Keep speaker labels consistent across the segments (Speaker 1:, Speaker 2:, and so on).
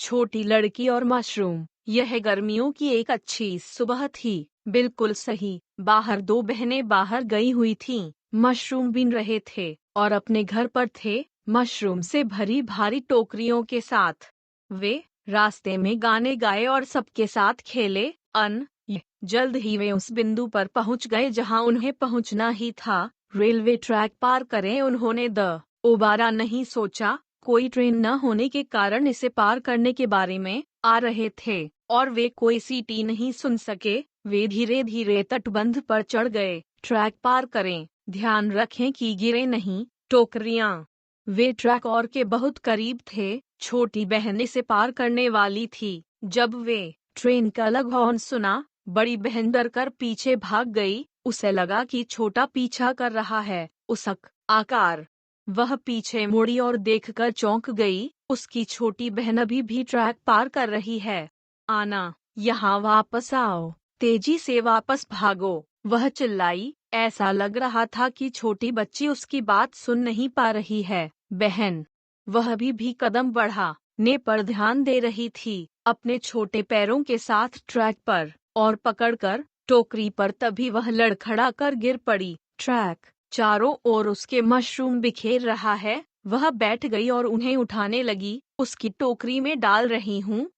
Speaker 1: छोटी लड़की और मशरूम। यह गर्मियों की एक अच्छी सुबह थी। बिल्कुल सही, बाहर दो बहनें बाहर गई हुई थीं। मशरूम बीन रहे थे और अपने घर पर थे, मशरूम से भरी भारी टोकरियों के साथ। वे रास्ते में गाने गाए और सबके साथ खेले। जल्द ही वे उस बिंदु पर पहुंच गए जहां उन्हें पहुंचना ही था। रेलवे ट्रैक पार करें उन्होंने दोबारा नहीं सोचा। कोई ट्रेन न होने के कारण इसे पार करने के बारे में आ रहे थे और वे कोई सीटी नहीं सुन सके। वे धीरे धीरे तटबंध पर चढ़ गए। ट्रैक पार करें, ध्यान रखें कि गिरे नहीं। टोकरियां। वे ट्रैक और के बहुत करीब थे। छोटी बहन इसे पार करने वाली थी। जब वे ट्रेन का अलग हॉर्न सुना, बड़ी बहन डर कर पीछे भाग गई। उसे लगा कि छोटा पीछा कर रहा है। उसक आकार। वह पीछे मुड़ी और देखकर चौंक गई। उसकी छोटी बहन अभी भी ट्रैक पार कर रही है। आना, यहाँ वापस आओ, तेजी से वापस भागो, वह चिल्लाई। ऐसा लग रहा था कि छोटी बच्ची उसकी बात सुन नहीं पा रही है। बहन, वह भी कदम बढ़ाने पर ध्यान दे रही थी, अपने छोटे पैरों के साथ ट्रैक पर और पकड़कर टोकरी पर। तभी वह लड़खड़ा कर गिर पड़ी। ट्रैक चारों ओर उसके मशरूम बिखेर रहा है। वह बैठ गई और उन्हें उठाने लगी। उसकी टोकरी में डाल रही हूँ।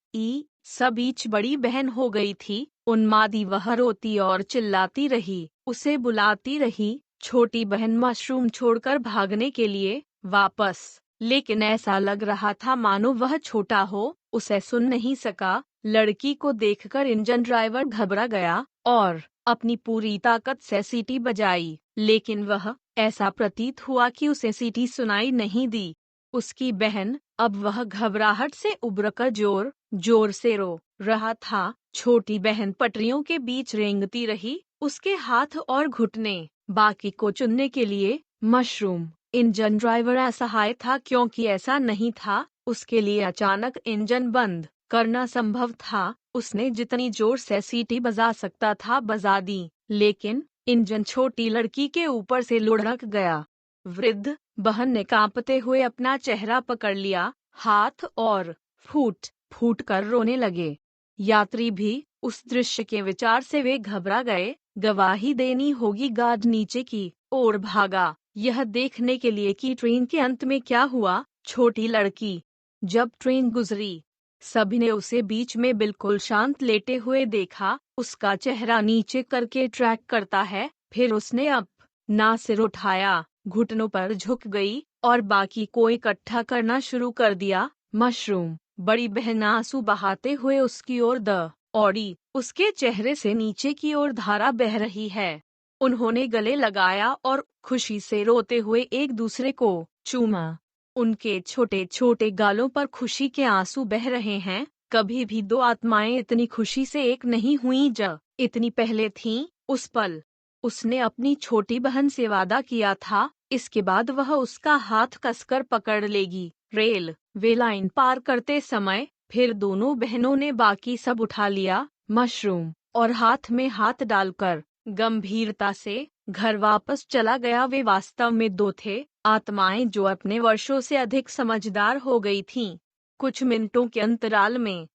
Speaker 1: सब बीच बड़ी बहन हो गई थी। उन्मादी वह रोती और चिल्लाती रही, उसे बुलाती रही। छोटी बहन मशरूम छोड़कर भागने के लिए वापस, लेकिन ऐसा लग रहा था मानो वह छोटा हो, उसे सुन नहीं सका। लड़की को देखकर इंजन ड्राइवर घबरा गया और अपनी पूरी ताकत से सीटी बजाई, लेकिन वह ऐसा प्रतीत हुआ कि उसे सीटी सुनाई नहीं दी। उसकी बहन अब वह घबराहट से उबरकर जोर जोर से रो रहा था। छोटी बहन पटरियों के बीच रेंगती रही, उसके हाथ और घुटने बाकी को चुनने के लिए। मशरूम इंजन ड्राइवर असहाय था क्योंकि ऐसा नहीं था उसके लिए अचानक इंजन बंद करना संभव था। उसने जितनी जोर से सीटी बजा सकता था बजा दी, लेकिन इंजन छोटी लड़की के ऊपर से लुढ़क गया। वृद्ध बहन ने कांपते हुए अपना चेहरा पकड़ लिया, हाथ और फूट फूट कर रोने लगे। यात्री भी उस दृश्य के विचार से वे घबरा गए। गवाही देनी होगी, गार्ड नीचे की ओर भागा, यह देखने के लिए कि ट्रेन के अंत में क्या हुआ। छोटी लड़की। जब ट्रेन गुजरी, सभी ने उसे बीच में बिल्कुल शांत लेटे हुए देखा। उसका चेहरा नीचे करके ट्रैक करता है। फिर उसने अपना सिर उठाया, घुटनों पर झुक गई और बाकी को इकट्ठा करना शुरू कर दिया। मशरूम बड़ी बहन आंसू बहाते हुए उसकी ओर दौड़ी। उसके चेहरे से नीचे की ओर धारा बह रही है। उन्होंने गले लगाया और खुशी से रोते हुए एक दूसरे को चूमा। उनके छोटे छोटे गालों पर खुशी के आंसू बह रहे हैं। कभी भी दो आत्माएं इतनी खुशी से एक नहीं हुई जब इतनी पहले थीं। उस पल उसने अपनी छोटी बहन से वादा किया था, इसके बाद वह उसका हाथ कसकर पकड़ लेगी। वे लाइन पार करते समय फिर दोनों बहनों ने बाकी सब उठा लिया। मशरूम और हाथ में हाथ डालकर गंभीरता से घर वापस चला गया। वे वास्तव में दो थे, आत्माएं जो अपने वर्षों से अधिक समझदार हो गई थीं। कुछ मिनटों के अंतराल में